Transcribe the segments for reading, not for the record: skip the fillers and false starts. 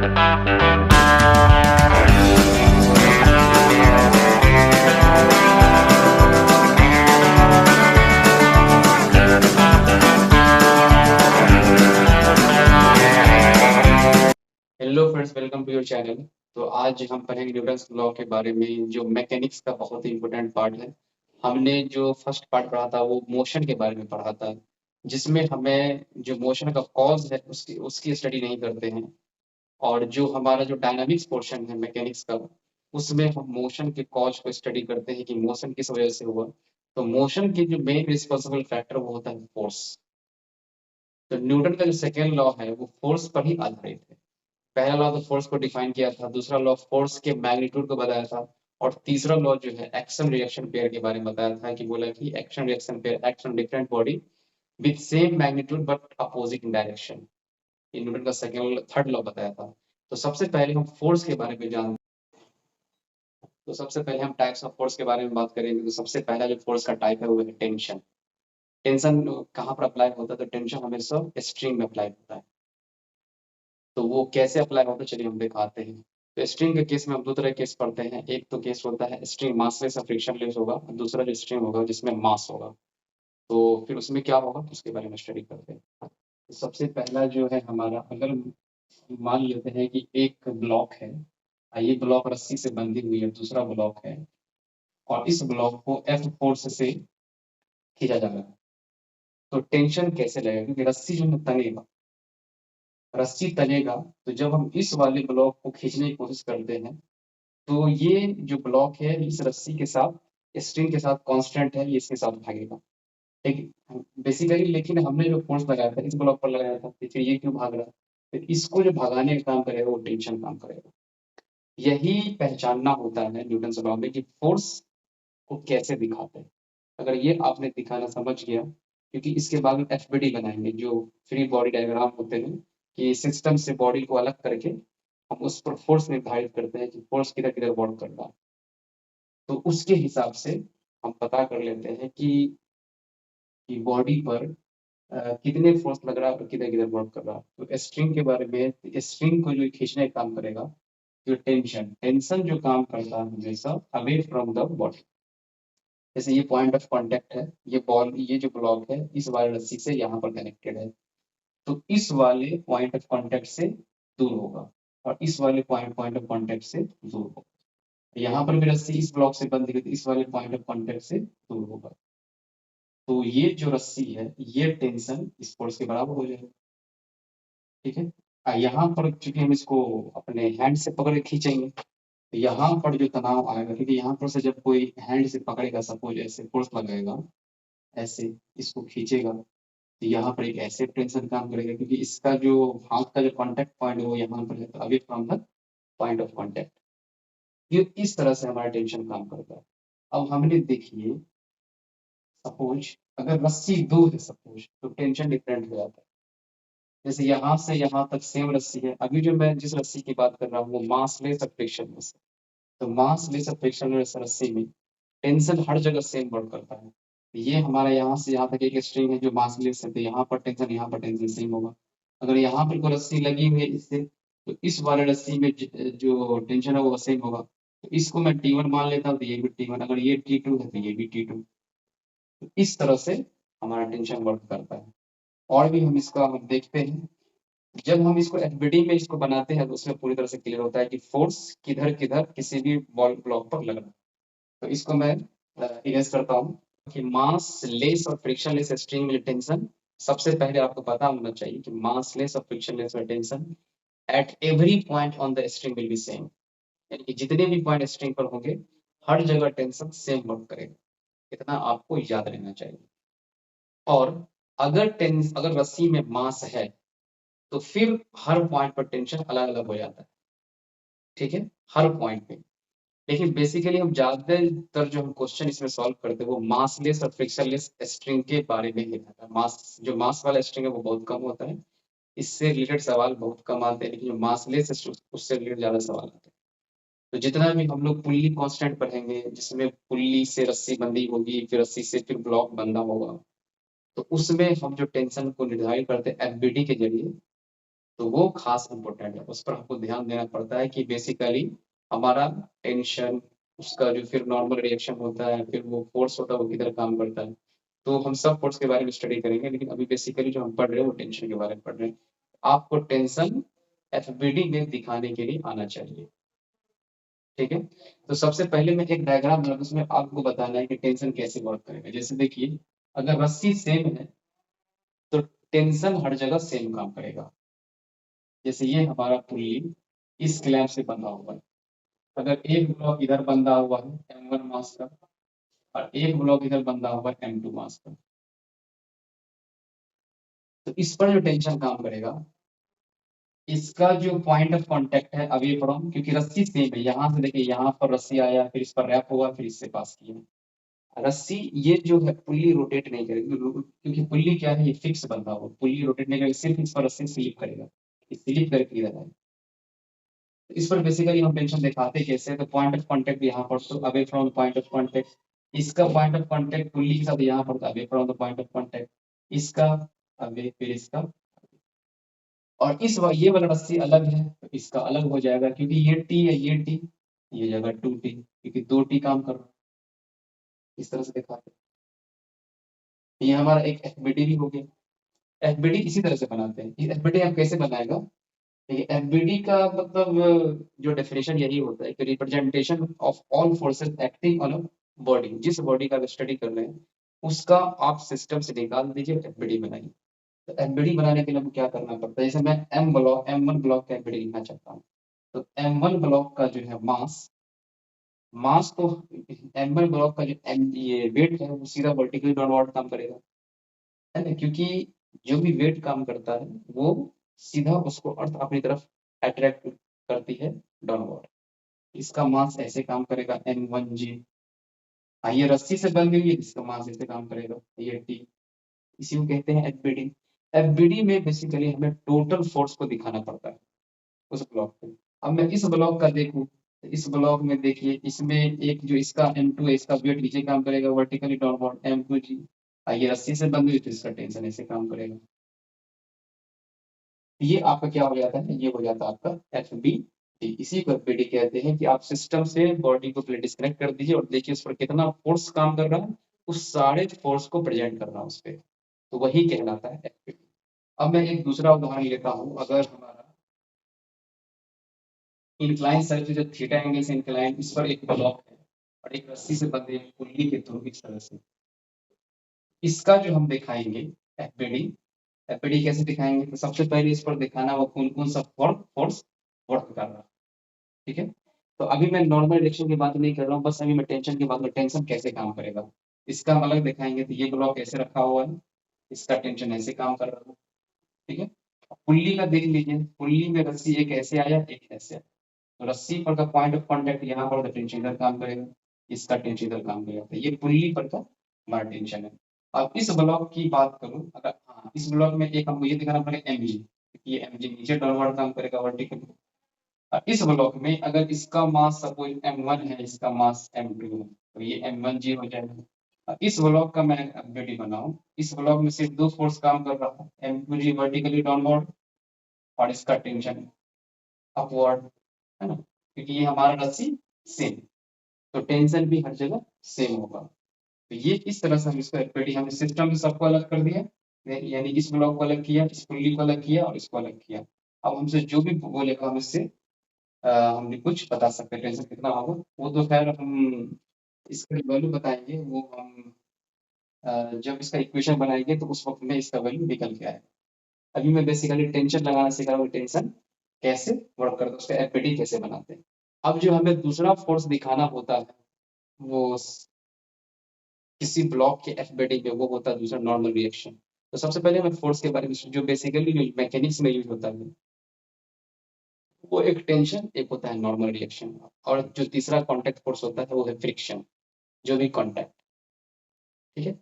Hello friends, welcome to your channel. तो आज हम पढ़ेंगे न्यूटन्स लॉ के बारे में, जो मैकेनिक्स का बहुत ही इम्पोर्टेंट पार्ट है। हमने जो फर्स्ट पार्ट पढ़ा था वो मोशन के बारे में पढ़ा था, जिसमें हमें जो मोशन का कॉज है उसकी उसकी स्टडी नहीं करते हैं। और जो हमारा जो डायनामिक्स पोर्शन है मैकेनिक्स का, उसमें हम मोशन के कॉज को स्टडी करते हैं कि मोशन किस वजह से हुआ। तो मोशन के जो मेन रिस्पॉन्सिबल फैक्टर वो होता है फोर्स। तो न्यूटन का जो सेकेंड लॉ है वो फोर्स पर ही आधारित है। पहला लॉ तो फोर्स को डिफाइन किया था, दूसरा लॉ फोर्स के मैग्नीट्यूड को बताया था, और तीसरा लॉ जो है एक्शन रिएक्शन पेयर के बारे में बताया था कि बोला कि action reaction pair act on different body with same magnitude but opposite in direction. ये न्यूटन का सेकंड थर्ड लॉ बताया था। तो सबसे पहले हम फोर्स के बारे में जानते हैं। तो सबसे पहले हम टाइप्स ऑफ फोर्स के बारे में बात करेंगे। तो सबसे पहला जो फोर्स का टाइप है वो है टेंशन। टेंशन कहाँ पर अप्लाई होता है? तो टेंशन हमेशा स्ट्रिंग में अप्लाई होता है। तो वो कैसे अप्लाई होता है चलिए हम दिखाते हैं। तो स्ट्रिंग के केस में हम दो तरह के केस पढ़ते हैं। एक तो केस होता है स्ट्रिंग मासलेस और फ्रिक्शनलेस होगा, और दूसरा जो स्ट्रिंग होगा जिसमें मास होगा। तो फिर उसमें क्या होगा उसके बारे में स्टडी करते हैं। तो सबसे पहला जो है हमारा, अगर मान लेते हैं कि एक ब्लॉक है, ये ब्लॉक रस्सी से बंधी हुई है, दूसरा ब्लॉक है, और इस ब्लॉक को एफ फोर्स से खींचा जा रहा है। तो टेंशन कैसे लगेगा? क्योंकि रस्सी जो है तनेगा, रस्सी तनेगा। तो जब हम इस वाले ब्लॉक को खींचने की कोशिश करते हैं, तो ये जो ब्लॉक है इस रस्सी के साथ, स्ट्रिंग के साथ कांस्टेंट है, ये इसके साथ भागेगा। ठीक है बेसिकली। लेकिन हमने जो फोर्स लगाया था इस ब्लॉक पर लगाया था, तो फिर ये क्यों भाग रहा है? फिर इसको जो भगाने का काम करेगा वो टेंशन काम करेगा। यही पहचानना होता है न्यूटन लॉ में कि फोर्स को कैसे दिखाते हैं। अगर ये आपने दिखाना समझ गया, क्योंकि इसके बाद में एफबीडी बनाएंगे जो फ्री बॉडी डायग्राम होते हैं, कि सिस्टम से बॉडी को अलग करके हम उस पर फोर्स निर्धारित करते हैं कि फोर्स किधर किधर वर्क कर रहा है। तो उसके हिसाब से हम पता कर लेते हैं कि बॉडी पर कितने फोर्स लग रहा है और किधर किधर वर्क कर रहा है। तो स्ट्रिंग के बारे में, स्ट्रिंग को जो खींचने का काम करेगा, जो टेंशन टेंशन जो काम करता है हमेशा अवे फ्रॉम द बॉडी। जैसे ये पॉइंट ऑफ कांटेक्ट है, ये बॉल, ये जो ब्लॉक है इस वाले रस्सी से यहाँ पर कनेक्टेड है, तो इस वाले पॉइंट ऑफ कांटेक्ट से दूर होगा, और इस वाले पॉइंट पॉइंट ऑफ कांटेक्ट से दूर होगा। यहाँ पर भी रस्सी इस ब्लॉक से बंधी हुई, इस वाले पॉइंट ऑफ कांटेक्ट से दूर होगा। तो ये जो रस्सी है ये टेंशन इस फोर्स के बराबर हो जाएगा। ठीक है। यहाँ पर चूंकि हम इसको अपने हैंड से पकड़ के खींचेंगे, तो यहाँ पर जो तनाव आएगा, क्योंकि यहाँ पर से जब कोई हैंड से पकड़ेगा, सपोज ऐसे फोर्स लगाएगा, ऐसे इसको खींचेगा, तो यहाँ पर एक ऐसे टेंशन काम करेगा, क्योंकि इसका जो हाथ का जो कांटेक्ट पॉइंट है वो यहाँ पर है, तो away from the point of contact. ये इस तरह से हमारा टेंशन काम करता है। अब हमने देखिए, सपोज अगर रस्सी दूर है सपोज, तो टेंशन डिफरेंट हो जाता है। जैसे यहाँ से यहाँ तक सेम रस्सी है, अभी जो मैं जिस रस्सी की बात कर रहा हूँ वो मासलेस और फ्रिक्शनलेस है। तो मासलेस और फ्रिक्शनलेस रस्सी में टेंशन हर जगह सेम वर्क करता है। ये हमारा यहाँ से यहाँ तक एक स्ट्रिंग है जो मासलेस है, तो यहाँ पर टेंशन सेम होगा। अगर यहाँ पर कोई रस्सी लगी हुई है इससे, तो इस वाले रस्सी में जो टेंशन है वो सेम होगा। तो इसको मैं T1 मान लेता हूँ, तो ये भी T1, अगर ये T2 है तो ये भी T2। तो इस तरह से हमारा टेंशन वर्क करता है। और भी हम इसका हम देखते हैं, जब हम इसको एफबीडी में इसको बनाते हैं तो उसमें पूरी तरह से क्लियर होता है कि फोर्स किधर किधर किसी भी बॉल ब्लॉक पर लग रहा है। तो इसको मैं इरेज करता हूँ कि मास लेस और फ्रिक्शनलेस स्ट्रिंग में टेंशन, सबसे पहले आपको पता होना चाहिए कि मास लेस और फ्रिक्शनलेस में tension at every point on the string will be same. यानी कि जितने भी पॉइंट स्ट्रिंग पर होंगे हर जगह टेंशन सेम वर्क करेगा। इतना आपको याद रहना चाहिए। और अगर रस्सी में मास है तो फिर हर पॉइंट पर टेंशन अलग अलग हो जाता है। ठीक है, हर पॉइंट पे। लेकिन बेसिकली हम ज्यादातर जो हम क्वेश्चन इसमें सॉल्व करते हैं वो मासलेस और फ्रिक्शनलेस स्ट्रिंग के बारे में ही रहता है। मास वाला स्ट्रिंग है वो बहुत कम होता है, इससे रिलेटेड सवाल बहुत कम आते हैं। लेकिन जो मासलेस उससे रिलेटेड ज्यादा सवाल आते हैं। तो जितना भी हम लोग पुल्ली कांस्टेंट पढ़ेंगे, जिसमें पुल्ली से रस्सी बंधी होगी, फिर रस्सी से फिर ब्लॉक बंधा होगा, तो उसमें हम जो टेंशन को निर्धारित करते हैं एफबीडी के जरिए, तो वो खास इम्पोर्टेंट है, उस पर हमको ध्यान देना पड़ता है कि बेसिकली हमारा टेंशन, उसका जो फिर नॉर्मल रिएक्शन होता है, फिर वो फोर्स होता है वो किधर काम करता है। तो हम सब फोर्स के बारे में स्टडी करेंगे, लेकिन अभी बेसिकली जो हम पढ़ रहे हैं वो टेंशन के बारे में पढ़ रहे हैं। आपको टेंशन एफबीडी में दिखाने के लिए आना चाहिए, ठीक है। तो सबसे पहले मैं एक डायग्राम बना, उसमें आपको बताना है कि टेंशन कैसे वर्क करेगा। जैसे देखिए, अगर रस्सी सेम है तो टेंशन हर जगह सेम काम करेगा। जैसे ये हमारा पुल्ली इस क्लैंप से बंधा हुआ है, अगर एक ब्लॉक इधर बंधा हुआ है M1 मास का और एक ब्लॉक इधर बंधा हुआ है M2 मास का, तो इस पर जो टेंशन काम करेगा, इसका जो पॉइंट ऑफ कांटेक्ट है अवे फ्रॉम, क्योंकि रस्सी सेम है, यहाँ से देखिए यहाँ पर रस्सी आया, फिर इस पर रैप हुआ, फिर इससे पास किया रस्सी। ये जो है पुल्ली रोटेट नहीं करेगी, क्योंकि पुल्ली क्या है, ये फिक्स बंधा हुआ, पुल्ली रोटेट नहीं करेगी, सिर्फ इस पर रस्सी स्लिप करेगा, स्लिप करके इधर आएगा। इस पर बेसिकली हम टेंशन दिखाते कैसे, तो पॉइंट ऑफ कांटेक्ट यहाँ पर, तो away from the point of contact, इसका पॉइंट ऑफ कांटेक्ट पुल्ली के साथ यहाँ पर, away from the point of contact, इसका अवे, फिर इसका, और ये वाला रस्सी अलग है तो इसका अलग हो जाएगा, क्योंकि ये टी है, ये टी, ये जगह 2T, क्योंकि 2T काम कर रहा है। इस तरह से दिखाते हैं। ये हमारा एक एफबीडी भी हो गया। एफबीडी इसी तरह से बनाते हैं। एफबीडी हम कैसे बनाएगा, देखिए एफबीडी का मतलब जो डेफिनेशन यही होता है कि representation of all forces acting on a body, जिस बॉडी का स्टडी कर रहे हैं उसका आप सिस्टम से निकाल दीजिए, एफबीडी बनाइए। तो एफबीडी बनाने के लिए हमको क्या करना पड़ता है, जैसे मैं M1 ब्लॉक का एफबीडी लिखना चाहता हूँ, तो M1 ब्लॉक का जो है मास, मास तो M1 ब्लॉक का जो ये वेट है वो सीधा वर्टिकली डाउनवर्ड काम करेगा, है ना, क्योंकि जो भी वेट काम करता है वो सीधा उसको अर्थ अपनी तरफ अट्रैक्ट करती है डाउनवर्ड। इसका मास ऐसे काम करेगा M1G। हाँ, ये रस्सी से बन गई है, इसका मास ऐसे काम करेगा, ये T। इसी को कहते हैं एफबीडी। एफबीडी में बेसिकली हमें टोटल फोर्स को दिखाना पड़ता है उस ब्लॉक पे। अब मैं इस ब्लॉक का देखूं, तो इस ब्लॉक में देखिए, इसमें एक जो इसका M2 है, इसका वेट नीचे काम करेगा वर्टिकली डाउनवर्ड M2G। ये रस्सी से बंद हुई तो इसका टेंशन ऐसे काम करेगा। ये आपका क्या हो जाता है, ये हो जाता है आपका एफबीडी। इसी को एफबीडी कहते हैं कि आप सिस्टम से बॉडी को पहले डिस्कनेक्ट कर दीजिए और देखिए उस पर कितना फोर्स काम कर रहा है, उस सारे फोर्स को प्रेजेंट कर रहा है उस पर, तो वही कहलाता है एफबीडी। अब मैं एक दूसरा उदाहरण लेता हूँ। अगर हमारा इंक्लाइन सर्किल जो थीटा एंगल से इंक्लाइन, इस पर एक ब्लॉक है और एक रस्सी से बंधे एक पुल्ली के थ्रू इस तरह से, इसका जो हम दिखाएंगे एफबीडी, एफबीडी कैसे दिखाएंगे, तो सबसे पहले इस पर दिखाना वो कौन कौन सा फोर्स वर्क कर रहा है, ठीक है। तो अभी मैं नॉर्मल रिएक्शन की बात नहीं कर रहा हूँ, बस अभी मैं टेंशन की बात में, टेंशन कैसे काम करेगा इसका हम अलग दिखाएंगे। तो ये ब्लॉक ऐसे रखा हुआ है, इसका टेंशन ऐसे काम कर रहा है, ठीक है। पुल्ली का देख लीजिए, पुल्ली में रस्सी एक ऐसे आया, एक ऐसे आया, तो रस्सी पर का पॉइंट ऑफ कांटेक्ट यहाँ पर, तो टेंशन इधर काम करेगा, इसका टेंशन इधर काम करेगा, तो ये पुल्ली पर का हमारा टेंशन है। अब इस ब्लॉक की बात करूं, अगर हाँ इस ब्लॉक में एक हमको ये दिखाना पड़ेगा mg, ये mg नीचे डाउनवर्ड काम करेगा वर्टिकल। इस ब्लॉक में अगर इसका मास सपोज M1 है, इसका मास M2 है, तो ये M1G हो जाएगा। इस ब्लॉक का मैं एफबीडी बनाऊं, इस ब्लॉक में सिर्फ दो फोर्स काम कर रहा है, M2G वर्टिकली डाउनवर्ड और इसका टेंशन अपवर्ड, है ना, क्योंकि ये हमारा रस्सी सेम, तो टेंशन भी हर जगह सेम होगा। तो ये इस तरह से हम इसको एफबीडी, हमने सिस्टम में सबको अलग कर दिया, यानी इस ब्लॉक को अलग किया, इस पुल्ली को अलग किया और इसको अलग किया। अब हमसे जो भी बोलेगा हम इससे हमने कुछ बता सकते हैं टेंशन कितना होगा। वो तो खैर हम इसका वैल्यू बताएंगे, वो हम जब इसका इक्वेशन बनाएंगे तो उस वक्त में इसका वैल्यू निकल के आएगा। अभी मैं बेसिकली टेंशन लगाना सिखा रहा हूँ, टेंशन कैसे वर्क करता है, उसका एफबीडी कैसे बनाते हैं। अब जो हमें दूसरा फोर्स दिखाना होता है वो किसी ब्लॉक के एफबीडी में, वो होता है दूसरा नॉर्मल रिएक्शन। तो सबसे पहले मैं फोर्स के बारे में, जो बेसिकली जो मैकेनिक्स में यूज होता है वो एक टेंशन, एक होता है नॉर्मल रिएक्शन, और जो तीसरा कांटेक्ट फोर्स होता है वो है फ्रिक्शन, जो भी कांटेक्ट, ठीक है।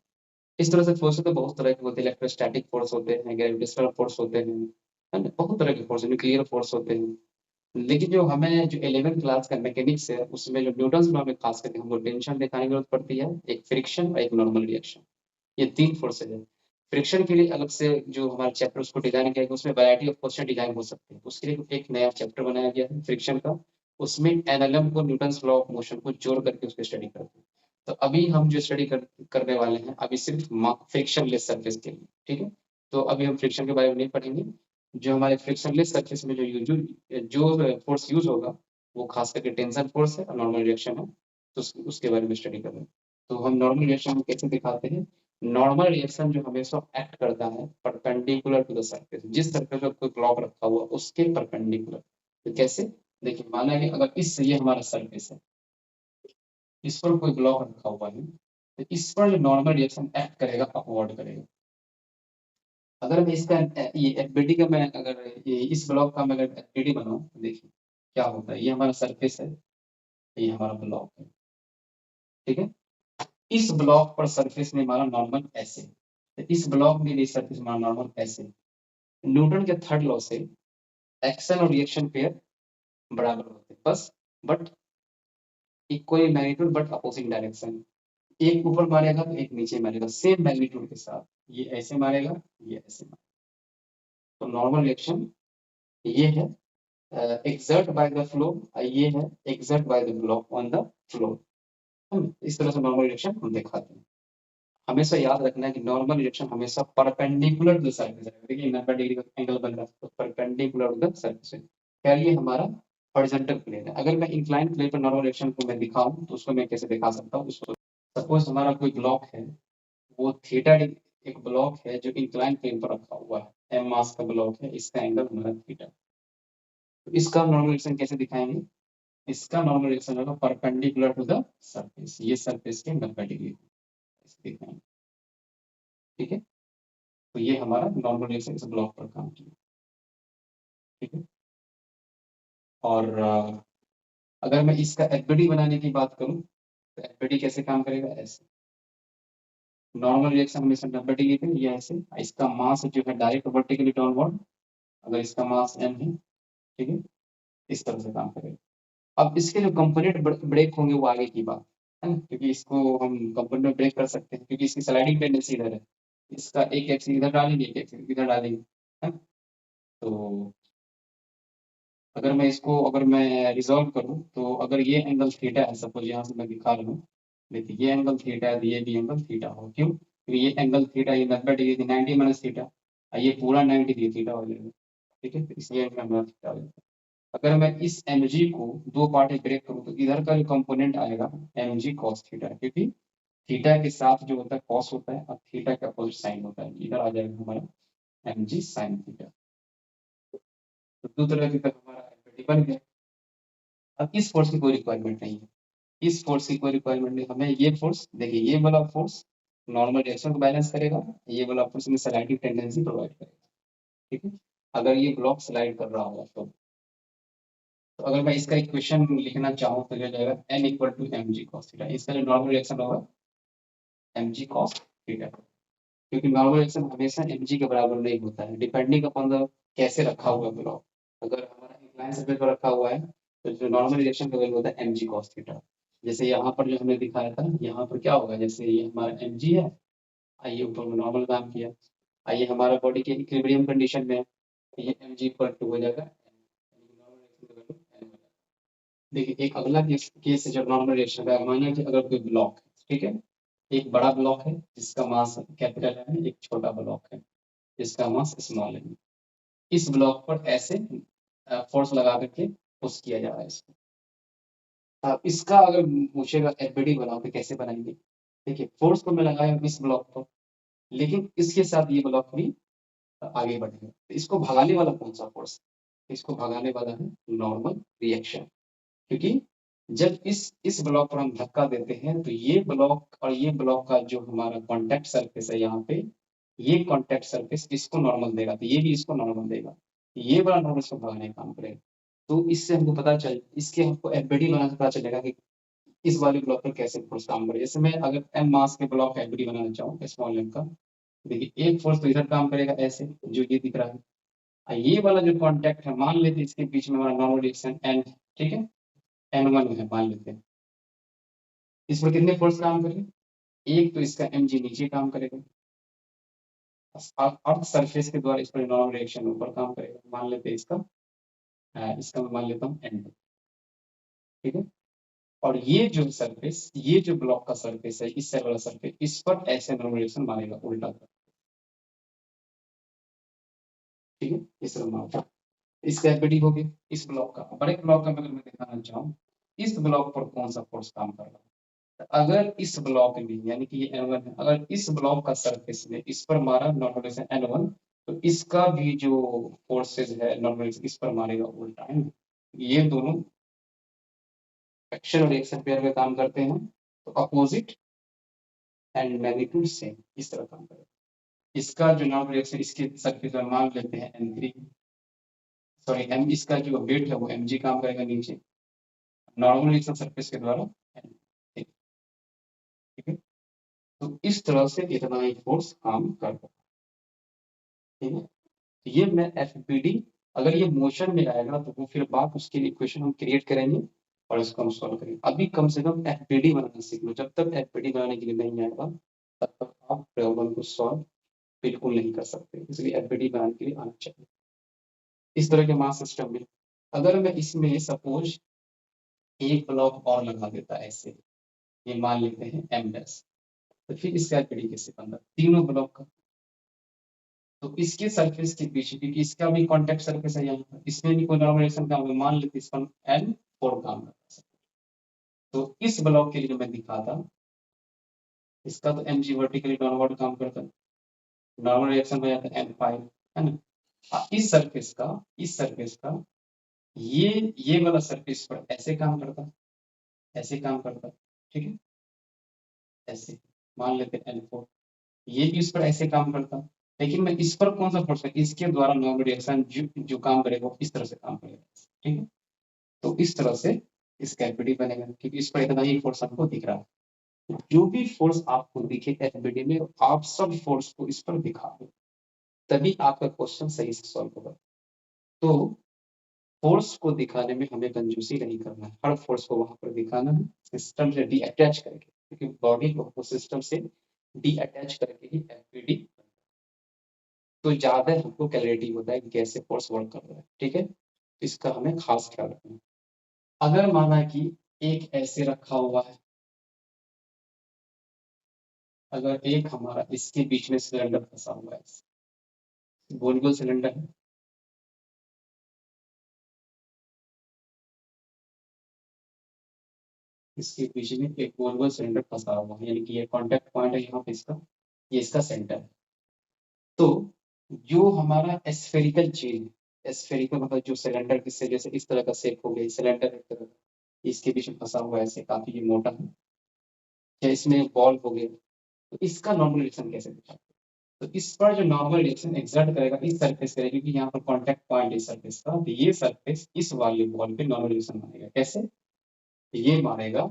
इस तरह से फोर्स तो बहुत तरह के होते हैं, इलेक्ट्रोस्टैटिक फोर्स होते हैं, ग्रेविटेशनल फोर्स होते हैं, है ना, बहुत तरह के फोर्स, न्यूक्लियर फोर्स होते हैं। लेकिन जो हमें जो 11th क्लास का मैकेनिक्स है उसमें जो न्यूटन्स लॉ में खास करके हमको टेंशन दिखाने की जरूरत पड़ती है, एक फ्रिक्शन और एक नॉर्मल रिएक्शन, ये तीन फोर्सेज है। फ्रिक्शन के लिए अलग से जो हमारा चैप्टर उसको डिजाइन किया गया, उसमें वैरायटी ऑफ क्वेश्चन डिजाइन हो सकते हैं। उसके लिए एक नया चैप्टर बनाया गया है फ्रिक्शन का, उसमें एनएलएम को, न्यूटन्स लॉ ऑफ मोशन को जोड़ करके उसको स्टडी करते हैं। तो अभी हम जो स्टडी करने वाले हैं अभी सिर्फ फ्रिक्शनलेस सरफेस के लिए, ठीक है। तो अभी हम फ्रिक्शन के बारे में नहीं पढ़ेंगे। जो हमारे फ्रिक्शनलेस सरफेस में जो फोर्स यूज होगा वो खास करके टेंशन फोर्स है और नॉर्मल रिएक्शन है, तो उसके बारे में स्टडी कर रहे हैं। तो हम नॉर्मल रिएक्शन कैसे दिखाते हैं? नॉर्मल रिएक्शन जो हमेशा एक्ट करता है परपेंडिकुलर टू द सरफेस, जिस सरफेस पर कोई ब्लॉक रखा हुआ उसके परपेंडिकुलर। तो कैसे? देखिए, माना कि अगर इस ये हमारा सरफेस है, इस पर कोई ब्लॉक रखा हुआ है, तो इस पर जो नॉर्मल रिएक्शन एक्ट करेगा अपवर्ड करेगा। अगर मैं इसका ये एफबीडी का मैं अगर ये इस ब्लॉक का मैं अगर एफबीडी बनाऊं तो देखिए क्या होता है। ये हमारा सरफेस है, ये हमारा ब्लॉक है, ठीक है। इस ब्लॉक पर सरफेस में हमारा नॉर्मल ऐसे, तो इस ब्लॉक में भी सरफेस हमारा नॉर्मल ऐसे। न्यूटन के थर्ड लॉ से एक्शन और रिएक्शन पेयर बराबर होते हैं, बस but equally magnitude but opposing direction. एक ऊपर मारेगा तो एक नीचे मारेगा, सेम मैग्नीट्यूड के साथ। ये ऐसे मारेगा, ये ऐसे मारेगा। तो नॉर्मल रिएक्शन ये है एक्सर्ट बाय द फ्लो, ये है exert by the block on the flow. इस तरह से नॉर्मल रिएक्शन हम दिखाते हैं। हमेशा याद रखना है कि नॉर्मल रिएक्शन हमेशा परपेंडिकुलर टू सरफेस है। देखिए 90 डिग्री का एंगल बन रहा है तो परपेंडिकुलर टू द सरफेस है। क्या ये हमारा हॉरिजॉन्टल प्लेन है? अगर मैं इंक्लाइन प्लेन पर नॉर्मल रिएक्शन को मैं दिखाऊं तो उसको मैं कैसे दिखा सकता हूँ? उसको सपोज हमारा कोई ब्लॉक है, वो थीटा एक ब्लॉक है जो इंक्लाइन प्लेन पर रखा हुआ है, एम मास का ब्लॉक है, इसका एंगल हमारा थीटा। तो इसका नॉर्मल रिएक्शन कैसे दिखाएंगे? इसका नॉर्मल रिएक्शन होगा परपेंडिकुलर टू द सरफेस, ये सरफेस के 90 डिग्री दिखाएंगे, ठीक है। तो ये हमारा नॉर्मल रिएक्शन इस ब्लॉक पर काम किया, ठीक है। और अगर मैं इसका एफबीडी बनाने की बात करूं तो एफबीडी कैसे काम करेगा? ऐसे नॉर्मल रिएक्शन हमेशा 90 डिग्री पे, ये ऐसे। इसका मास जो है डायरेक्ट वर्टिकली डाउनवर्ड, अगर इसका मास m है, ठीक है, इस तरह से काम करेगा। अब इसके जो कंपोनेंट ब्रेक होंगे वो आगे की बात है ना, क्योंकि इसको हम कंपोनेंट ब्रेक कर सकते हैं क्योंकि इसकी स्लाइडिंग टेंडेंसी इधर है। इसका एक एक्सिस इधर डालेंगे, एक एक्सिस इधर डालेंगे, है ना? तो अगर मैं रिजॉल्व करूं तो अगर ये एंगल थीटा है, सपोज यहाँ से मैं दिखा रहा हूँ, देखिए ये एंगल थीटा है, ये भी एंगल थीटा हो, क्यों? क्योंकि ये एंगल थीटा, ये 90 डिग्री 90 माइनस थीटा, ये पूरा 90 डिग्री थीटा हो जाएगा, ठीक है। तो इसलिए एंगल हमारा थीटा हो जाएगा। अगर मैं इस mg को दो पार्ट में ब्रेक करूं तो इधर का जो कंपोनेंट आएगा mg cos थीटा, क्योंकि थीटा के साथ जो होता है cos होता है और थीटा के अपोजिट साइन होता है, इधर आ जाएगा हमारा mg sin थीटा। तो दो तरह के तक हमारा एफबीडी बन गया। अब इस फोर्स की कोई रिक्वायरमेंट नहीं है, इस फोर्स की कोई रिक्वायरमेंट नहीं। हमें ये फोर्स देखिए, ये वाला फोर्स नॉर्मल रिएक्शन को बैलेंस करेगा, ये वाला फोर्स में स्लाइडिंग टेंडेंसी प्रोवाइड करेगा, ठीक है। अगर ये ब्लॉक स्लाइड कर रहा होगा तो अगर मैं इसका इक्वेशन लिखना चाहूँ तो ये जाएगा n equal to M G cos theta. इसका जो नॉर्मल रिएक्शन होगा एम जी कॉस थीटा, क्योंकि नॉर्मल रिएक्शन हमेशा एम जी के बराबर नहीं होता है, डिपेंडिंग अपॉन द कैसे रखा हुआ ब्लॉक। अगर हमारा इंक्लाइन सरफेस पर रखा हुआ है तो जो नॉर्मल रिएक्शन का वैल्यू होता है एम जी कॉस थीटा। जैसे यहाँ पर जो हमने दिखाया था, यहाँ पर क्या होगा, जैसे ये हमारा एम जी है, आइए ऊपर में नॉर्मल काम किया, आइए हमारा बॉडी के इक्विलिब्रियम कंडीशन में है, ये एम जी इक्वल टू हो जाएगा। देखिए एक अगला केस है जब नॉर्मल रिएक्शन का, माना कि अगर कोई ब्लॉक है, ठीक है, एक बड़ा ब्लॉक है जिसका मास कैपिटल है, एक छोटा ब्लॉक है जिसका मास स्मॉल है। इस ब्लॉक पर ऐसे फोर्स लगा करके पुश किया जा रहा है इसको। अब इसका अगर पूछेगा एफबीडी बनाओ तो कैसे बनाएंगे? देखिए फोर्स तो मैं लगाया इस ब्लॉक पर, लेकिन इसके साथ ये ब्लॉक भी आगे बढ़ेगा। तो इसको भगाने वाला कौन सा फोर्स? इसको भगाने वाला है नॉर्मल रिएक्शन, क्योंकि जब इस ब्लॉक पर हम धक्का देते हैं तो ये ब्लॉक और ये ब्लॉक का जो हमारा कांटेक्ट सरफेस है यहाँ पे, ये कांटेक्ट सरफेस इसको नॉर्मल देगा तो ये भी इसको नॉर्मल देगा, ये वाला नॉर्मल इसको भगाने का काम करेगा। तो इससे हमको पता चल इसके हमको एफबीडी बनाने से पता चलेगा कि इस वाले ब्लॉक पर कैसे फोर्स काम करे। जैसे मैं अगर एम मास के ब्लॉक का एफबीडी बनाना चाहूँ स्मॉल एम का, देखिए एक फोर्स तो इधर काम करेगा ऐसे, जो ये दिख रहा है, और ये वाला जो कांटेक्ट है मान लेते हैं इसके बीच में हमारा नॉर्मल रिएक्शन एन, ठीक है, N1 है मान लेते हैं। इस पर कितने फोर्स काम करेंगे? एक तो इसका mg नीचे काम करेगा, अर्थ सरफेस के द्वारा इस पर नॉर्मल रिएक्शन ऊपर काम करेगा। मान लेते हैं इसका मैं मान लेता हूँ N2, ठीक है। और ये जो सरफेस, ये जो ब्लॉक का सरफेस है, इस वाला सरफेस, इस पर ऐसे नॉर्मल रिएक्शन मानेगा उल्टा कर, ठीक है। इस तरह इसका एफबीडी हो गया इस ब्लॉक का। बड़े ब्लॉक का अगर मैं दिखाना चाहूँ, इस ब्लॉक पर कौन सा फोर्स काम कर रहा है। अगर इस ब्लॉक में, यानी कि ये N1 है, अगर इस ब्लॉक का सरफेस में इस पर मारा नॉर्मलाइजेशन N1, तो इसका भी जो फोर्सेज है नॉर्मलाइजेशन इस पर मारेगा उल्टा, है ना। ये दोनों एक्शन और रिएक्शन पेयर में काम करते हैं, तो अपोजिट एंड मैग्नीट्यूड सेम इस तरह काम करेगा। इसका जो नॉर्मल रिएक्शन इसके सरफेस में मान लेते हैं N3, सॉरी M, इसका जो वेट है वो mg काम करेगा नीचे, नॉर्मल रिएक्शन सरफेस के द्वारा, ठीक है। तो इस तरह से इतना ही फोर्स काम करता है, ठीक है। तो ये मैं एफबीडी, अगर ये मोशन में आएगा तो वो फिर बात उसके लिए इक्वेशन हम क्रिएट करेंगे और इसको हम सॉल्व करेंगे। अभी कम से कम एफबीडी बनाना सीख लो। जब तक एफबीडी बनाने के लिए नहीं आएगा तब तक आप प्रॉब्लम को सॉल्व बिल्कुल नहीं कर सकते। इसलिए एफबीडी बनाने के लिए आना चाहिए। इस तरह के मास सिस्टम में अगर मैं इसमें सपोज एक ब्लॉक और लगा देता ऐसे, ये मान लेते हैं एम डैश, तो फिर इसका एफबीडी कैसे बनता, तीनों ब्लॉक का। तो इसके सरफेस के पीछे, क्योंकि इसका भी कॉन्टेक्ट सरफेस है यहाँ पर, इसमें भी कोई नॉर्मलाइजेशन काम है, मान लेते इस पर N4 काम करता है। तो इस ब्लॉक के लिए मैं दिखाता, इसका तो mg वर्टिकली डाउनवर्ड काम करता है, नॉर्मल रिएक्शन हो जाता है N5, है ना। इस सरफेस का ये वाला सरफेस पर ऐसे काम करता, ऐसे काम करता, ठीक है, ऐसे मान लेते हैं N4। ये भी इस पर ऐसे काम करता, लेकिन मैं इस पर कौन सा फोर्स है, इसके द्वारा नॉर्मल रिएक्शन जो काम करेगा वो इस तरह से काम करेगा, ठीक है। तो इस तरह से इसका एफबीडी बनेगा, क्योंकि इस पर इतना ही फोर्स आपको दिख रहा है। जो भी फोर्स आपको दिखे एफबीडी में, आप सब फोर्स को इस पर दिखा दो, तभी आपका क्वेश्चन सही से सॉल्व होगा। तो फोर्स को दिखाने में हमें कंजूसी नहीं करना है, हर फोर्स को वहां पर दिखाना है सिस्टम से डी अटैच करके, क्योंकि बॉडी को सिस्टम से डी अटैच करके ही एफबीडी, तो ज्यादा हमको क्लैरिटी होता है कि कैसे फोर्स वर्क कर रहा है, ठीक है। इसका हमें खास ख्याल रखना है। अगर माना कि एक ऐसे रखा हुआ है, अगर एक हमारा इसके बीच में सिलेंडर फंसा हुआ है, गोल गोल सिलेंडर है, इसके बीच में एक गोल गोल सिलेंडर फंसा हुआ है, यानी कि ये कांटेक्ट पॉइंट है यहाँ पे इसका, ये इसका सेंटर है। तो जो हमारा एस्फेरिकल चीज है, एस्फेरिकल मतलब जो सिलेंडर किससे, जैसे इस तरह का शेप हो गया सिलेंडर, एक तरह का इसके बीच में फंसा हुआ है, ऐसे काफी ये मोटा है, या इसमें बॉल हो गया, तो इसका नॉर्मल रिएक्शन कैसे दिखाते हैं। तो इस पर जो नॉर्मल रिएक्शन एक्सर्ट करेगा इस सरफेस करेगा, क्योंकि यहाँ पर कांटेक्ट पॉइंट इस सरफेस का, तो ये सरफेस इस वाले बॉल पे नॉर्मल रिएक्शन मारेगा। कैसे, ये मारेगा,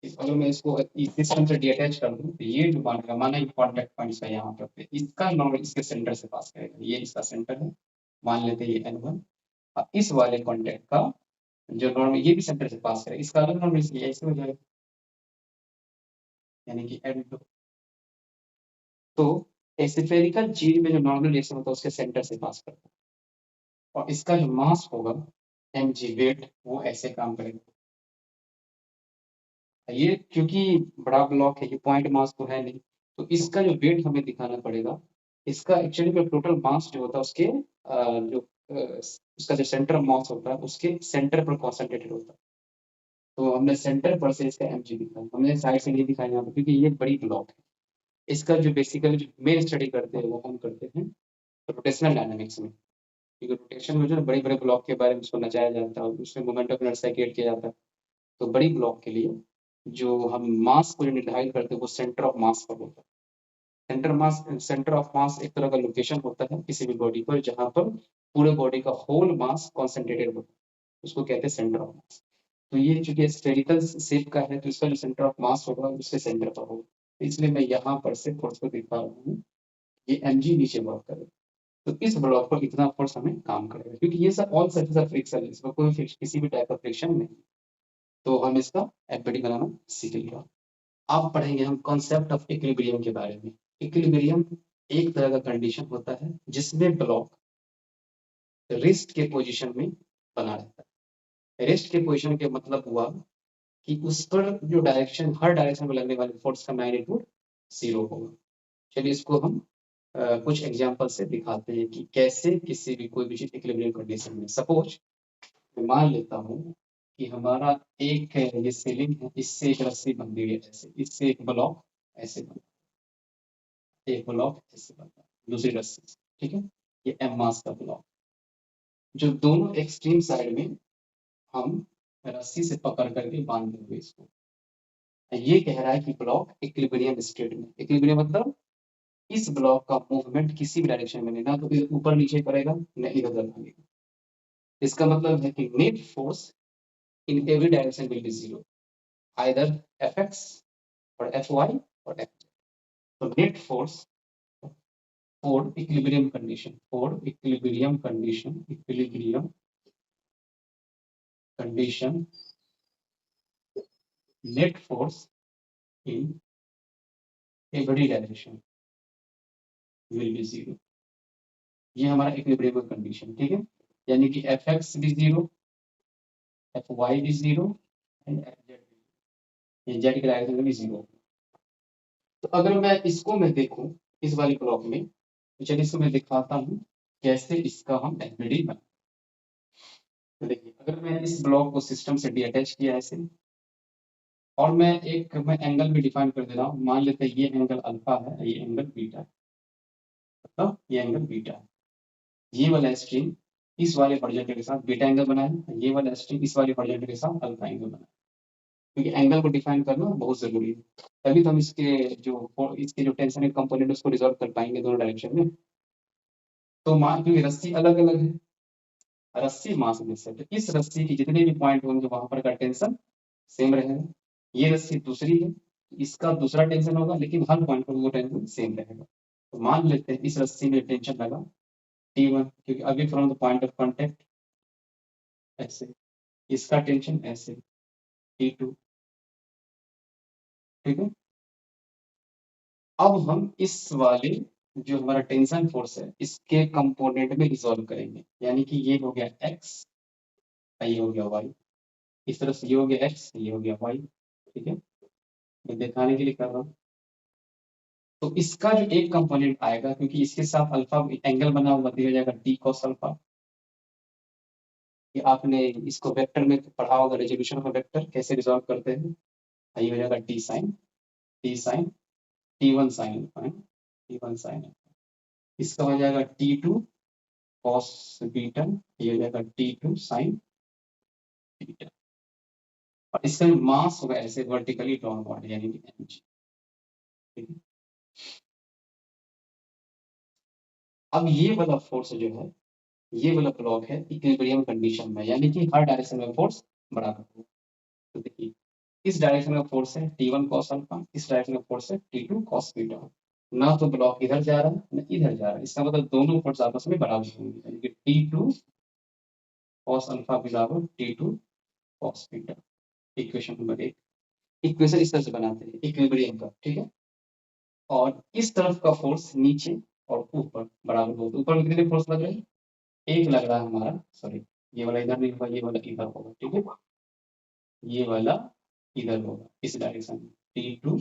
अगर मैं इसको इस सिस्टम से डिअटैच कर दूं, तो ये जो मानेगा, माना ये कांटेक्ट पॉइंट है यहाँ पर, इसका नॉर्मल इसके सेंटर से पास करेगा, ये इसका सेंटर है, मान लेते हैं ये N1। अब इस वाले कांटेक्ट का जो नॉर्मल ये भी सेंटर से पास करेगा, इसका अलग नॉर्मल इसलिए ऐसे हो जाएगा, यानी कि N2। तो एसिफेरिकल चीज में जो नॉर्मल रिएक्शन होता है उसके सेंटर से पास करता है, और इसका जो मास होगा mg वेट, वो ऐसे काम करेगा। ये क्योंकि बड़ा ब्लॉक है, ये पॉइंट मास तो है नहीं, तो इसका जो वेट हमें दिखाना पड़ेगा, इसका एक्चुअली में टोटल मास जो होता है उसके उसका जो सेंटर ऑफ मास होता है उसके सेंटर पर कॉन्सेंट्रेटेड होता है। तो हमने सेंटर पर से इसका mg दिखाया, हमने साइड से नहीं दिखाया यहाँ पर, क्योंकि ये बड़ी ब्लॉक है। इसका जो बेसिकली जो मेन स्टडी करते हैं वो हम करते हैं रोटेशनल डायनामिक्स में, क्योंकि रोटेशन में जो बड़े बड़े ब्लॉक के बारे में उसको नचाया जाता है, उसमें मोमेंट ऑफ इनर्शिया क्रिएट किया जाता है। तो बड़ी ब्लॉक के लिए जो हम मास को जो निर्धारित करते हैं वो सेंटर ऑफ मास पर होता है। सेंटर ऑफ मास एक तरह का लोकेशन होता है किसी भी बॉडी पर, जहां पर पूरे बॉडी का होल मास कॉन्सेंट्रेटेड होता है, उसको कहते हैं सेंटर ऑफ मास। तो ये चूंकि स्फेरिकल शेप का है, तो इसका जो सेंटर ऑफ मास होगा उसके सेंटर पर होगा, इसलिए मैं यहाँ पर से फोर्स को दिखा रहा हूँ, ये mg नीचे वर्क करेगा। तो इस ब्लॉक पर इतना फोर्स हमें काम करेगा, क्योंकि ये सब ऑल सरफेस ऑफ फ्रिक्शन है, इसमें कोई किसी भी टाइप ऑफ फ्रिक्शन नहीं। तो हम इसका एफबीडी बनाना सीख लिया। अब पढ़ेंगे हम कॉन्सेप्ट ऑफ इक्विलिब्रियम के बारे में। इक्विलिब्रियम एक तरह का कंडीशन होता है जिसमें ब्लॉक रेस्ट के पोजीशन में बना रहता है। रेस्ट के पोजीशन के मतलब हुआ कि उस पर जो डायरेक्शन, हर डायरेक्शन में लगने वाले फोर्स का मैग्नीट्यूड 0 होगा। चलिए इसको हम कुछ एग्जांपल से दिखाते हैं कि कैसे किसी भी कोई भी चीज इक्विलिब्रियम कंडीशन में। सपोज मैं मान लेता हूँ कि हमारा एक ये सीलिंग है, इससे एक रस्सी बंधी हुई है ऐसे, इससे एक ब्लॉक ऐसे बना, एक ब्लॉक ऐसे बनता है दूसरी रस्सी से, ठीक है। ये एम मास का ब्लॉक, जो दोनों एक्सट्रीम साइड में हम रस्सी से पकड़ करके बांधे हुए इसको। ये कह रहा है कि ब्लॉक इक्विलिब्रियम स्टेट में, इक्विलिब्रियम मतलब इस ब्लॉक का मूवमेंट किसी भी डायरेक्शन में नहीं, ना तो ऊपर नीचे करेगा न इधर उधर भागेगा। इसका मतलब है कि net force in every direction will be zero, either Fx और Fy और Fz। तो net force for equilibrium condition, for equilibrium condition, equilibrium condition, net force in every direction will be zero। ये हमारा इक्विलिब्रियम कंडीशन, ठीक है। यानी कि Fx भी जीरो, Fy भी जीरो एंड Fz भी, ये जेड की डायरेक्शन में भी जीरो। तो अगर मैं इसको मैं देखूं इस वाले ब्लॉक में, तो चलिए इसको मैं दिखाता हूँ कैसे इसका हम एफबीडी बना। तो देखिए अगर मैं इस ब्लॉक को सिस्टम से डीअटैच किया ऐसे, और मैं एंगल भी डिफाइन कर दे रहा हूँ, मान लेते हैं ये एंगल अल्फा है, ये एंगल बीटा है, मतलब ये एंगल बीटा है। ये वाला स्ट्रिंग इस वाले हॉरिजॉन्टल के साथ बीटा एंगल बनाए, ये वाला स्ट्रिंग इस वाले हॉरिजॉन्टल के साथ अल्फा एंगल बनाए, क्योंकि एंगल को डिफाइन करना बहुत जरूरी है, तभी तो हम इसके जो टेंशन के कंपोनेंट उसको रिजॉल्व कर पाएंगे दोनों डायरेक्शन में। तो मान, क्योंकि रस्सी अलग अलग है, रस्सी मास में से, तो इस रस्सी की जितने भी पॉइंट होंगे वहां पर का टेंशन सेम रहेगा। ये रस्सी दूसरी है, इसका दूसरा टेंशन होगा, लेकिन हर पॉइंट पर वो टेंशन सेम रहेगा। तो मान लेते हैं इस रस्सी में टेंशन लगा T1, क्योंकि अभी from the point of contact ऐसे, इसका टेंशन ऐसे T2, ठीक है। अब हम इस वाले जो हमारा टेंशन फोर्स है इसके कंपोनेंट में रिजॉल्व करेंगे, यानी कि ये हो गया x, ये हो गया y, इस तरफ से ये हो गया x, ये हो गया y, ठीक है। मैं दिखाने के लिए कर रहा हूँ। तो इसका जो एक कंपोनेंट आएगा, क्योंकि इसके साथ अल्फा एंगल बना हुआ, दिया जाएगा टी कॉस अल्फा। कि आपने इसको वेक्टर में पढ़ा होगा, रेजोल्यूशन ऑफ वेक्टर कैसे रिजॉल्व करते हैं। ये हो जाएगा T sine T1 sine alpha, T1 sine alpha. इसका हो जाएगा T2 कॉस बीटा, ये हो जाएगा T2 साइन बीटा। और इसका मास होगा ऐसे वर्टिकली डाउनवर्ड, यानी कि mg, ठीक है। अब ये वाला फोर्स जो है, ये वाला ब्लॉक है इक्विलिब्रियम कंडीशन में, यानी कि हर डायरेक्शन में फोर्स बराबर होगा। तो देखिए इस डायरेक्शन में फोर्स है T1 cos अल्फा, इस डायरेक्शन में फोर्स है T2 cos बीटा। ना तो ब्लॉक इधर जा रहा है ना इधर जा रहा है, इसका मतलब दोनों फोर्स आपस में बराबर होंगे, यानी कि T2 cos अल्फा बराबर T2 cos beta. Equation number 1। Equation इस तरह से बनाते हैं इक्विलिब्रियम का, ठीक है। और इस तरफ का फोर्स नीचे और ऊपर बराबर होगा। ऊपर में कितने फोर्स लग रहे हैं, एक लग रहा है हमारा, सॉरी ये वाला इधर नहीं होगा, ये वाला इधर होगा, ठीक है। ये वाला इधर होगा इस डायरेक्शन में, T2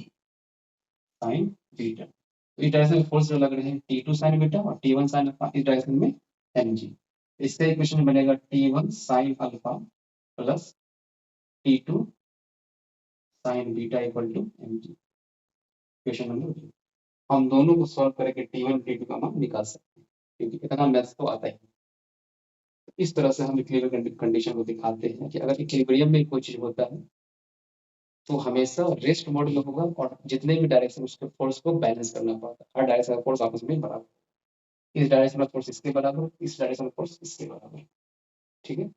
साइन बीटा। तो इस डायरेक्शन में फोर्स जो लग रहे हैं T2 साइन बीटा और T1 साइन अल्फा, इस डायरेक्शन में mg। इसका इक्वेशन बनेगा T1 sine alpha plus T2 sine beta equal to mg। Equation number 2। हम दोनों को सॉल्व करके T1 T2 का मान निकाल सकते हैं, क्योंकि इतना मैथ्स तो आता ही। इस तरह से हम इक्विलिब्रियम कंडीशन को दिखाते हैं कि अगर इक्विलिब्रियम में कोई चीज होता है तो हमेशा रेस्ट मोड में होगा, और जितने भी डायरेक्शन उसके फोर्स को बैलेंस करना पड़ता है, हर डायरेक्शन का फोर्स आपस में बराबर, इस डायरेक्शन में फोर्स इसके बराबर, इस डायरेक्शन में फोर्स इसके बराबर, ठीक है।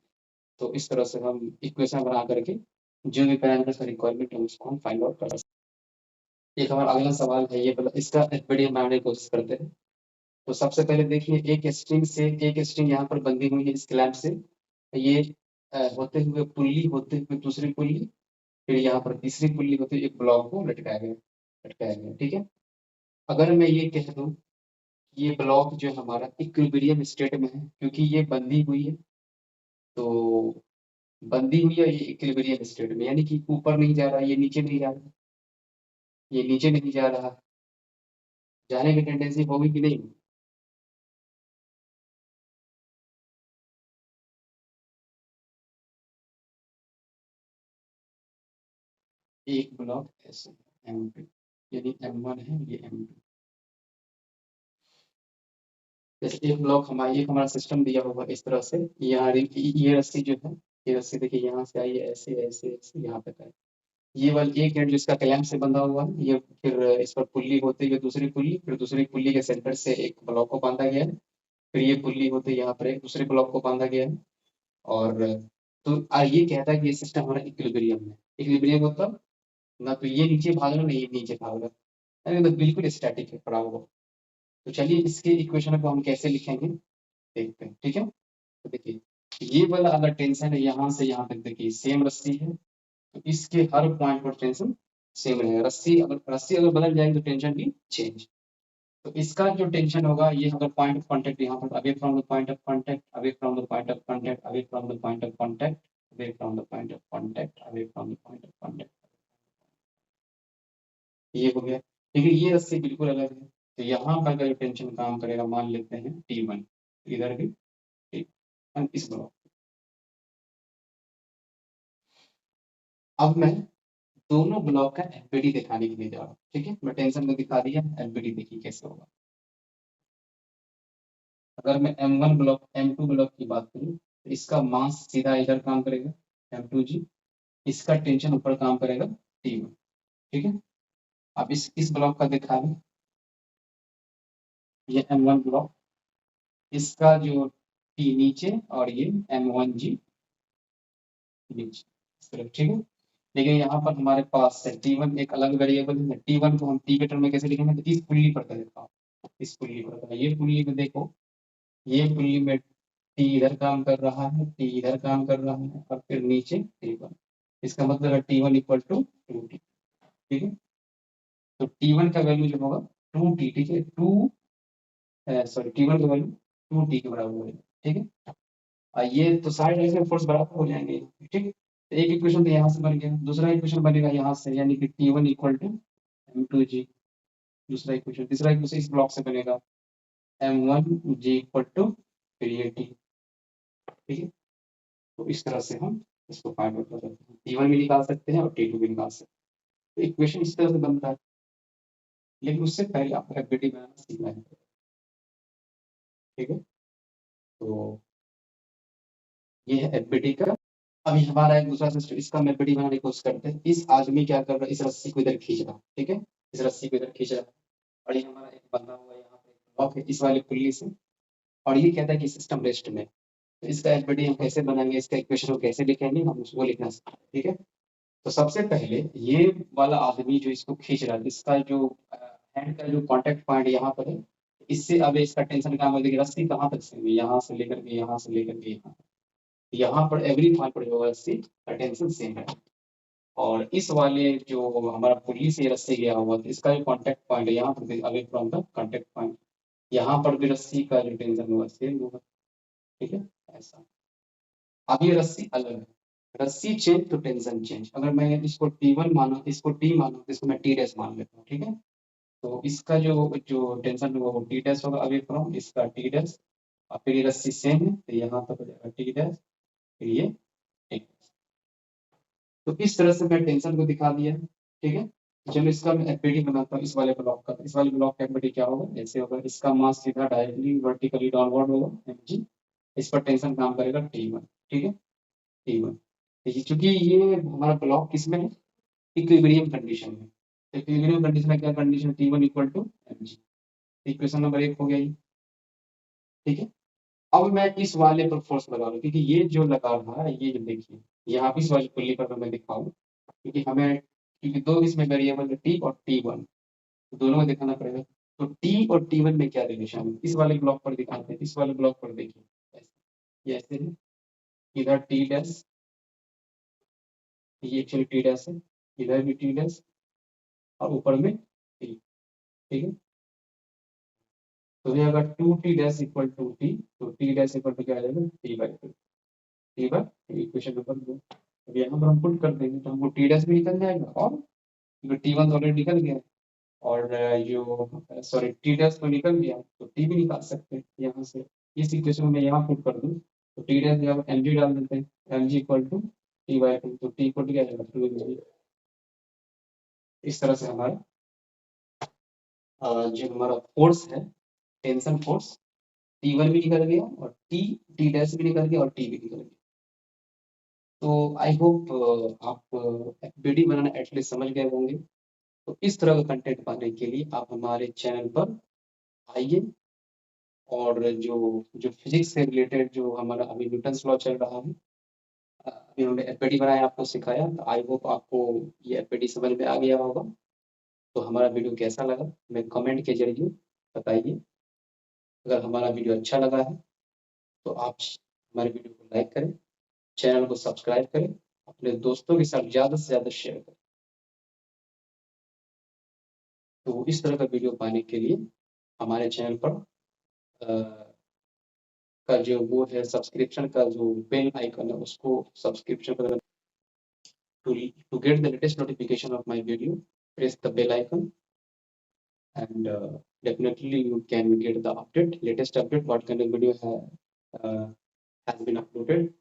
तो इस तरह से हम इक्वेशन बना करके जो भी पैरामीटर्स का रिक्वायरमेंट है उसको हम फाइंड आउट कर सकते हैं। एक हमारा अगला सवाल है, ये इसका एफबीडी बनाने की कोशिश करते हैं। तो सबसे पहले देखिए एक स्ट्रिंग यहाँ पर बंधी हुई है इस क्लैंप से, ये होते हुए पुल्ली होते हुए दूसरी पुल्ली, फिर यहाँ पर तीसरी पुल्ली होती है, एक ब्लॉक को लटकाया गया, ठीक है। अगर मैं ये कह दूं ये ब्लॉक जो है हमारा इक्विलिब्रियम स्टेट में है, क्योंकि ये बंधी हुई है, तो बंधी हुई है ये इक्विलिब्रियम स्टेट में, यानी कि ऊपर नहीं जा रहा, ये नीचे नहीं जा रहा, ये नीचे नहीं जा रहा, जाने की टेंडेंसी होगी कि नहीं? एक ब्लॉक ऐसे M2, यानी M1 है, ये M2। जैसे एक ब्लॉक हमारा सिस्टम दिया होगा इस तरह से, यहाँ ये रस्सी जो है, ये रस्सी देखिए यहाँ से आई है, ऐसे ऐसे ऐसे यहाँ तक आई। ये वाली एक एंड जिसका क्लैंप से बंधा हुआ है, ये फिर इस पर पुल्ली होते हुए दूसरी पुल्ली, फिर दूसरी पुल्ली के सेंटर से एक ब्लॉक को बांधा गया है, फिर ये पुल्ली होते यहाँ पर एक दूसरे ब्लॉक को बांधा गया है। और तो ये कहता है कि ये सिस्टम हमारा इक्विलिब्रियम है। इक्विलिब्रियम मतलब ना तो ये नीचे भाग रहा, ना ये नीचे भाग रहा, यानी मतलब बिल्कुल स्टैटिक है, पड़ा हुआ। तो चलिए इसके इक्वेशन को हम कैसे लिखेंगे देखते हैं, ठीक है। तो देखिए, ये वाला अगर टेंशन है यहाँ से यहाँ तक, देखिए सेम रस्सी है, तो इसके हर पॉइंट पर टेंशन सेम रहेगा। रस्सी अगर बदल जाएगी तो टेंशन भी चेंज। तो इसका जो टेंशन होगा, ये अगर पॉइंट ऑफ कांटेक्ट यहाँ पर, away from the point of contact, away from the point of contact, away from the point of contact, away from the point of contact, away from the point of contact, ये हो गया। लेकिन ये रस्सी बिल्कुल अलग है, तो यहाँ का अगर टेंशन काम करेगा, मान लेते हैं T1, इधर भी T1, इस ब्लॉक। अब मैं दोनों ब्लॉक का एफबीडी दिखाने के लिए जा रहा हूँ, ठीक है। मैं टेंशन को दिखा दिया, एफबीडी देखिए कैसे होगा। अगर मैं M1 ब्लॉक M2 ब्लॉक की बात करूँ, तो इसका मास सीधा इधर काम करेगा, M2G। इसका टेंशन ऊपर काम करेगा, T1, ठीक है। अब इस ब्लॉक का दिखा दें, ये M1 ब्लॉक, इसका जो T नीचे और ये M1G नीचे, इस तरह, ठीक है। लेकिन यहाँ पर हमारे पास है T1 एक अलग वेरिएबल है। T1 को हम T के टर्म में कैसे लिखेंगे, तो इस पुल्ली पर देता हूँ, इस पुल्ली पर, ये पुल्ली में देखो, ये पुल्ली में टी इधर काम कर रहा है, टी इधर काम कर रहा है, और फिर नीचे T1। इसका मतलब है T1 इक्वल टू 2T, ठीक है। तो T1 का वैल्यू जो होगा 2T, ठीक है। सॉरी, T1 का वैल्यू 2T के बराबर होगा, ठीक है। ये तो सारे डायरेक्शन फोर्स बराबर हो जाएंगे, ठीक है। तो एक इक्वेशन तो यहाँ से बन गया, दूसरा इक्वेशन बनेगा यहाँ से, यानी कि T1 इक्वल टू M2G। दूसरा इक्वेशन, तीसरा इक्वेशन इस ब्लॉक से बनेगा M1G इक्वल टू, फिर ये T, ठीक है। तो इस तरह से हम इसको फाइंड आउट कर सकते हैं, T1 भी निकाल सकते हैं और T2 भी निकाल सकते हैं। तो इक्वेशन इस तरह से बनता है, लेकिन उससे पहले आपको एफबीटी बनाना सीखना है, ठीक है। तो ये है एफबीटी का। अभी हमारा एक दूसरा सिस्टम, इसका हम एफबीटी बनाने की कोशिश करते हैं। इस आदमी क्या कर रहा है, इस रस्सी को इधर खींच रहा है, ठीक है। इस रस्सी को इधर खींच रहा है, और ये हमारा एक बंधा हुआ है यहाँ पे ब्लॉक है, इस वाली पुल्ली से। और ये कहता है कि सिस्टम रेस्ट में। तो इसका एफबीटी हम कैसे बनाएंगे, इसका इक्वेशन को कैसे लिखेंगे, हम उसको लिखना सीखेंगे, ठीक है। तो सबसे पहले ये वाला आदमी जो इसको खींच रहा है, इसका जो हैंड का जो कांटेक्ट पॉइंट यहाँ पर है, इससे अब इसका टेंशन काम है। देखिए रस्सी कहाँ तक सेम है, यहाँ से लेकर के यहाँ से लेकर के यहाँ पर एवरी पॉइंट पर जो रस्सी का टेंशन सेम है। और इस वाले जो हमारा पुल्ली से रस्सी गया हुआ था, इसका जो कांटेक्ट पॉइंट है यहाँ पर, away from the contact point, यहाँ पर भी रस्सी का जो टेंशन होगा सेम होगा, ठीक है। ऐसा, अब ये रस्सी अलग है, रस्सी चेंज तो टेंशन चेंज। अगर मैं इसको T1 माना, इसको T माना, तो इसको मैं T डैश मान लेता हूँ, ठीक है। तो इसका जो जो टेंशन होगा वो T डैश होगा, अवे फ्रॉम इसका T डैश, और फिर ये रस्सी सेम है, तो यहाँ तक हो जाएगा T डैश, फिर ये T डैश। तो इस तरह से मैं टेंशन को दिखा दिया, ठीक है। चलो इसका मैं एफबीडी बनाता हूँ, इस वाले ब्लॉक का। इस वाले ब्लॉक का एफबीडी क्या होगा, ऐसे होगा, इसका मास सीधा डायरेक्टली वर्टिकली डाउनवर्ड होगा mg, इस पर टेंशन काम करेगा T1, ठीक है, T1। क्योंकि ये हमारा ब्लॉक किसमें है, इक्विलिब्रियम कंडीशन में। इक्विलिब्रियम कंडीशन में क्या condition, T1 equal to mg। Equation number 1 हो गया ये, ठीक है। अब मैं इस वाले पर फोर्स लगा रहा हूँ, क्योंकि ये जो लगा रहा है, ये जो देखिए यहाँ भी इस वाली पुल्ली पर मैं दिखाऊँ, क्योंकि हमें, क्योंकि दो इसमें वेरिएबल है T और T1, तो दोनों में दिखाना पड़ेगा। तो T और T1 में क्या रिलेशन है, इस वाले ब्लॉक पर दिखाते हैं। इस वाले ब्लॉक पर देखिए, ये ऐसे है, इधर T डैश, ये एक्चुअली T डैश है, इधर भी T डैश, और ऊपर में T, ठीक है। तो ये अगर 2t dash equal to T, तो टी डैश इक्वल टू क्या आ जाएगा, T by two. T by equation number 2। अब यहाँ पर हम पुट कर देंगे तो हमको टी डैश भी निकल जाएगा, और टी1 तो ऑलरेडी निकल गया है, और जो सॉरी टी डैश तो निकल गया, तो टी भी निकाल सकते हैं यहाँ से। इस इक्वेशन में यहाँ पुट कर दूँ तो टी डैश जब एम जी डाल देते हैं, M G equal to T by two, तो टी इक्वल टू क्या जाएगा, 2mg। इस तरह से हमारा जो हमारा फोर्स है, टेंशन फोर्स, T1 भी निकल गया, और टी डैश भी निकल गया, और टी भी निकल गया। तो आई होप आप एफबीडी बनाना एटलीस्ट समझ गए होंगे। तो इस तरह का कंटेंट पाने के लिए आप हमारे चैनल पर आइए, और जो जो फिजिक्स से रिलेटेड जो हमारा अभी न्यूटन्स लॉ चल रहा है, अभी हमने एफबीडी बनाया, आपको सिखाया, तो आई होप आपको ये एफबीडी समझ में आ गया होगा। तो हमारा वीडियो कैसा लगा हमें कमेंट के जरिए बताइए। अगर हमारा वीडियो अच्छा लगा है तो आप हमारे वीडियो को लाइक करें, चैनल को सब्सक्राइब करें, अपने दोस्तों के साथ ज़्यादा से ज़्यादा शेयर करें। तो इस तरह का वीडियो पाने के लिए हमारे चैनल पर का जो वो है, सब्सक्रिप्शन का जो बेल आइकन है, उसको सब्सक्रिप्शन कर, to get the latest notification of my video, press the bell icon, and definitely you can get the latest update what kind of video has been uploaded.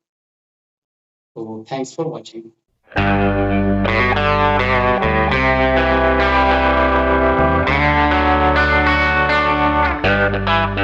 So thanks for watching.